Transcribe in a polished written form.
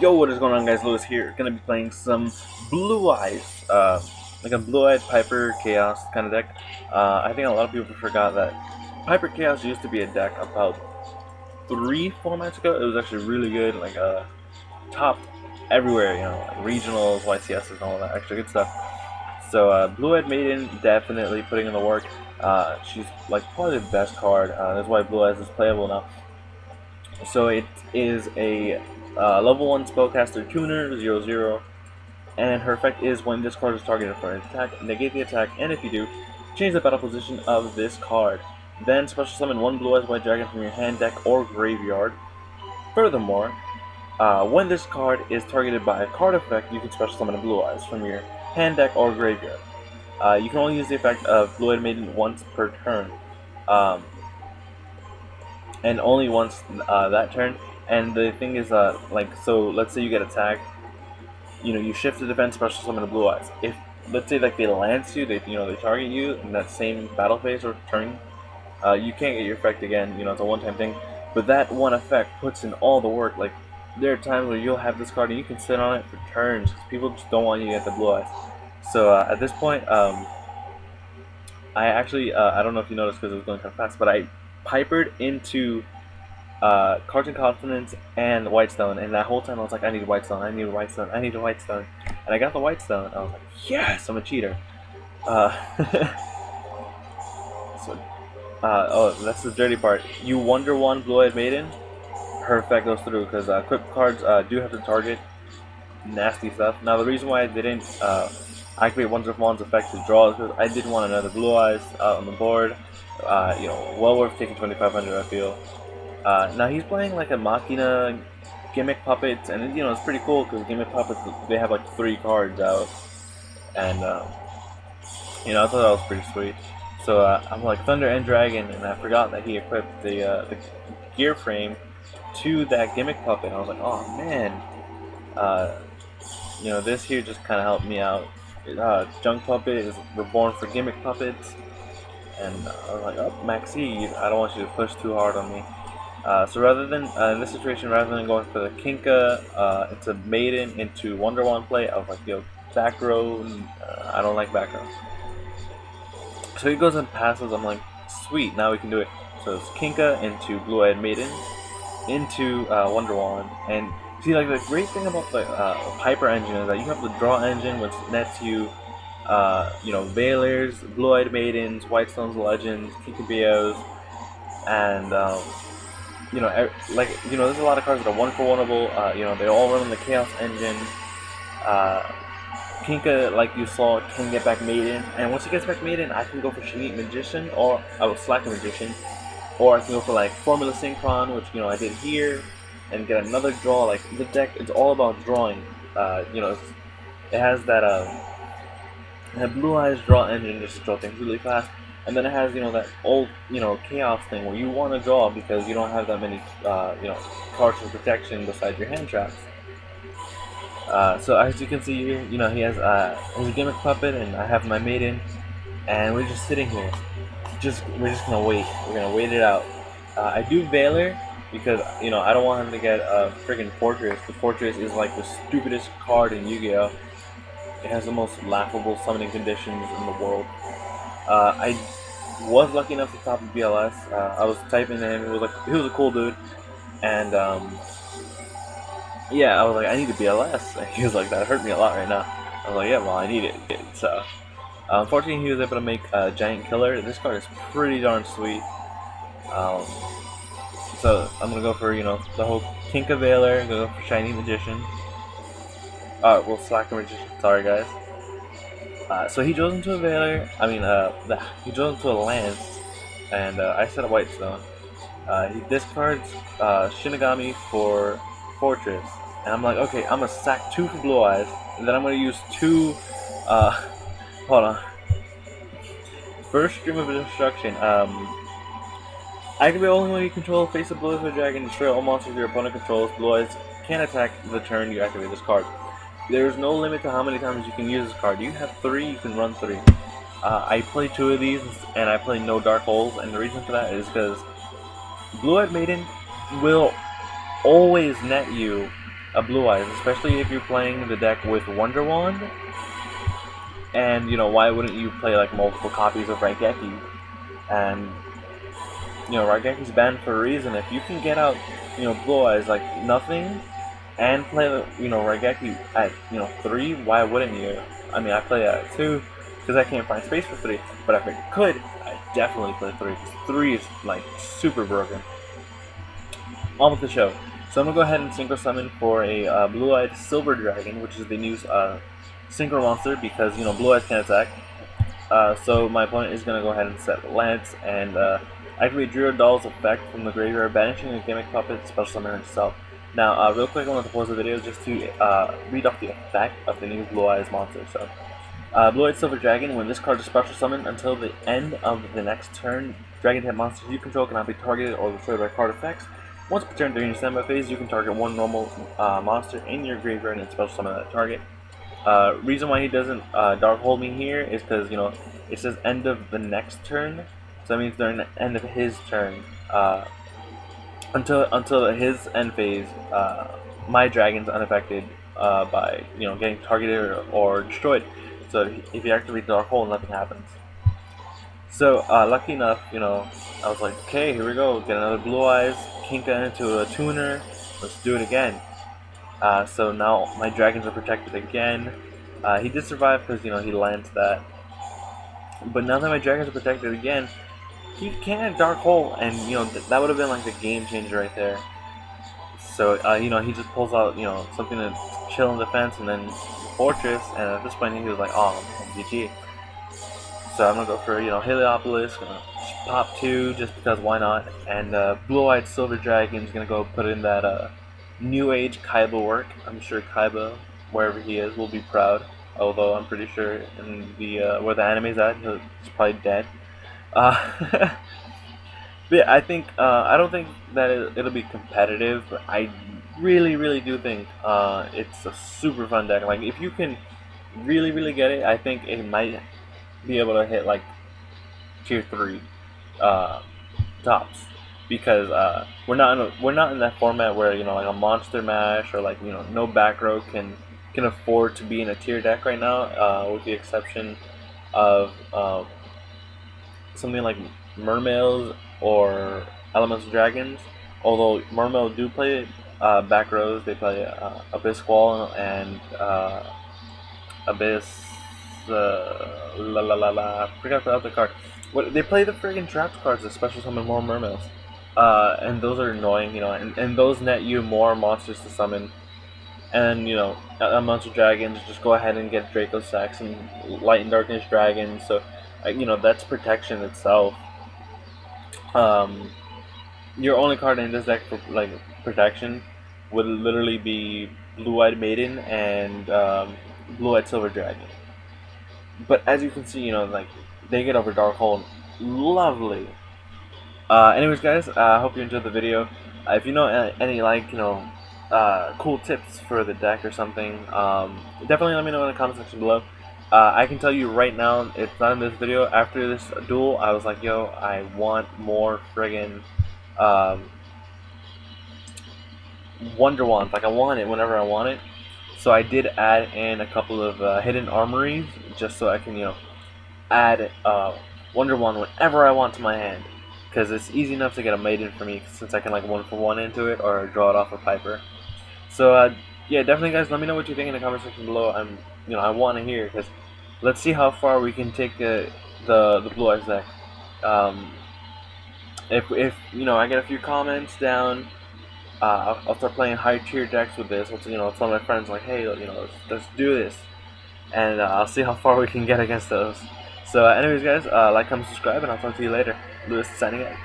Yo, what is going on, guys? Lewis here. Gonna be playing some Blue Eyes, like a Blue-Eyed Piper Chaos kind of deck. I think a lot of people forgot that Piper Chaos used to be a deck about 3 formats ago. It was actually really good, like top everywhere, like regionals, YCSs, and all that extra good stuff. So Blue-Eyed Maiden definitely putting in the work. She's like probably the best card. That's why Blue Eyes is playable now. So it is a level 1 spellcaster tuner 0/0, and her effect is when this card is targeted for an attack, negate the attack, and if you do, change the battle position of this card. Then special summon one Blue Eyes White Dragon from your hand, deck, or graveyard. Furthermore, when this card is targeted by a card effect, you can special summon a Blue Eyes from your hand, deck, or graveyard. You can only use the effect of Blue Eyed Maiden once per turn. Um, and only once that turn. And the thing is, so let's say you get attacked, you shift the defense, special summon a Blue Eyes. If let's say like they lance you, they target you in that same battle phase or turn, you can't get your effect again. It's a one-time thing. But that one effect puts in all the work. Like there are times where you'll have this card and you can sit on it for turns. People just don't want you to get the Blue Eyes. So at this point, I actually I don't know if you noticed because it was going kind of fast, but I pipered into Cartoon Confidence and Whitestone, and that whole time I was like, I need a Whitestone, I need a Whitestone, I need a Whitestone, and I got the Whitestone. I was like, yes, I'm a cheater. Uh, so, oh, that's the dirty part. You Wonder One Blue-Eyed Maiden, her effect goes through because equipped cards do have to target nasty stuff. Now the reason why I didn't activate Wonder One's effect to draw is because I did want another Blue Eyes out on the board. Well worth taking 2,500, I feel. Now he's playing like a Machina Gimmick puppets, and it's pretty cool because Gimmick puppets, they have like 3 cards out, and I thought that was pretty sweet. So I'm like Thunder and Dragon, and I forgot that he equipped the gear frame to that Gimmick puppet. I was like, oh man, this here just kind of helped me out. Junk Puppet is reborn for Gimmick puppets, and I was like, oh Maxi, I don't want you to push too hard on me. So rather than in this situation, rather than going for the Kinka into Maiden into Wonder One play, I was like, yo, back row. I don't like back row. So he goes and passes. I'm like, sweet, now we can do it. So it's Kinka into Blue-Eyed Maiden into Wonder One, and see, like the great thing about the Piper engine is that you have the draw engine, which nets you, Veilers, Blue-Eyed Maidens, Whitestone's Legends, Kikabios, and there's a lot of cards that are one-for-oneable. They all run on the Chaos engine. Kinka, like you saw, can get back Maiden, and once he gets back Maiden, I can go for Shanit Magician, or I will Slacker Magician, or I can go for like Formula Synchron, which I did here, and get another draw. Like the deck, it's all about drawing. It has that Blue Eyes draw engine just to draw things really fast. And then it has, that old, chaos thing where you want to draw because you don't have that many, cards for protection besides your hand traps. So as you can see here, he has his Gimmick puppet, and I have my Maiden, and we're just sitting here. We're just gonna wait. We're gonna wait it out. I do Veiler because I don't want him to get a friggin' Fortress. The Fortress is like the stupidest card in Yu-Gi-Oh! It has the most laughable summoning conditions in the world. I was lucky enough to top a BLS. I was typing to him. He was a cool dude, and yeah, I was like, I need a BLS. And he was like, that hurt me a lot right now. I was like, yeah, well, I need it. So unfortunately, he was able to make a Giant Killer. This card is pretty darn sweet. So I'm gonna go for the whole Kinka Veiler. I'm gonna go for Shiny Magician. Well, Slacker Magician. Sorry, guys. So he goes into a Veiler, he goes into a Lance, and I set a Whitestone. He discards Shinigami for Fortress, and I'm like, okay, I'm gonna sack 2 for Blue Eyes, and then I'm gonna use 2, hold on. First Stream of Destruction, activate only when you control face of Blue Eyes White Dragon, destroy all monsters your opponent controls. Blue Eyes can attack the turn you activate this card. There's no limit to how many times you can use this card. You have 3, you can run 3. I play 2 of these, and I play no Dark Holes, and the reason for that is because Blue-Eyed Maiden will always net you Blue Eyes, especially if you're playing the deck with Wonder Wand. And why wouldn't you play like multiple copies of Raigeki? And Raigeki's banned for a reason. If you can get out Blue Eyes like nothing, and play Raigeki at 3, why wouldn't you? I mean, I play at 2 because I can't find space for 3, but if I could, I definitely play 3 because 3 is like super broken. On with the show. So I'm gonna go ahead and synchro summon for a blue-eyed silver dragon, which is the new synchro monster because blue eyes can attack. So my opponent is gonna go ahead and set Lance and activate Drio Doll's effect from the graveyard, banishing a gimmick puppet special summon itself. Now, real quick, I want to pause the video just to read off the effect of the new Blue Eyes monster. So, Blue-Eyed Silver Dragon, when this card is special summoned until the end of the next turn, dragon-type monsters you control cannot be targeted or destroyed by card effects. Once per turn during your standby phase, you can target one normal monster in your graveyard and special summon that target. Reason why he doesn't dark hold me here is because it says end of the next turn, so that means during the end of his turn. Until his end phase, my dragon's unaffected by getting targeted or destroyed. So if you activate Dark Hole, nothing happens. So lucky enough, I was like, okay, here we go, get another Blue Eyes, Kinka into a tuner, let's do it again. So now my dragons are protected again. He did survive because he lands that. But now that my dragons are protected again, he can't Dark Hole, and that would have been like the game changer right there. So he just pulls out something to chill in defense, and then Fortress, and at this point he was like, oh, GG. So I'm gonna go for Heliopolis, gonna pop 2 just because why not, and Blue-Eyed Silver Dragon's gonna go put in that New Age Kaiba work. I'm sure Kaiba, wherever he is, will be proud. Although I'm pretty sure in the where the anime's at, he's probably dead. But yeah, I think I don't think that it'll be competitive, but I really do think it's a super fun deck. Like if you can really get it, I think it might be able to hit like tier 3 tops, because we're not in that format where like a Monster Mash or like no back row can afford to be in a tier deck right now, with the exception of something like Mermails or Elemental Dragons. Although Mermail do play back rows, they play Abyss Squall and Abyss. I forgot the other card. They play the friggin' trapped cards that special summon more Mermails. And those are annoying, and those net you more monsters to summon. And Elemental Dragons just go ahead and get Draco Sacks and Light and Darkness Dragons. So that's protection itself. Your only card in this deck for like protection would literally be Blue-Eyed Maiden and Blue-Eyed Silver Dragon. But as you can see, like they get over Dark Hole, lovely. Anyways, guys, I hope you enjoyed the video. If you know any like cool tips for the deck or something, definitely let me know in the comment section below. I can tell you right now, it's not in this video. After this duel, I was like, yo, I want more friggin' Wonder Wands. Like, I want it whenever I want it. So I did add in a couple of hidden armories, just so I can, add Wonder Wand whenever I want to my hand. Because it's easy enough to get a Maiden for me, since I can, like, 1-for-1 into it, or draw it off a Piper. So, yeah, definitely, guys, let me know what you think in the comment section below. I want to hear, because let's see how far we can take the Blue Eyes deck. If I get a few comments down, I'll start playing high tier decks with this. I'll tell my friends like, hey, let's do this, and I'll see how far we can get against those. So, anyways, guys, like, comment, subscribe, and I'll talk to you later. Lewis signing out.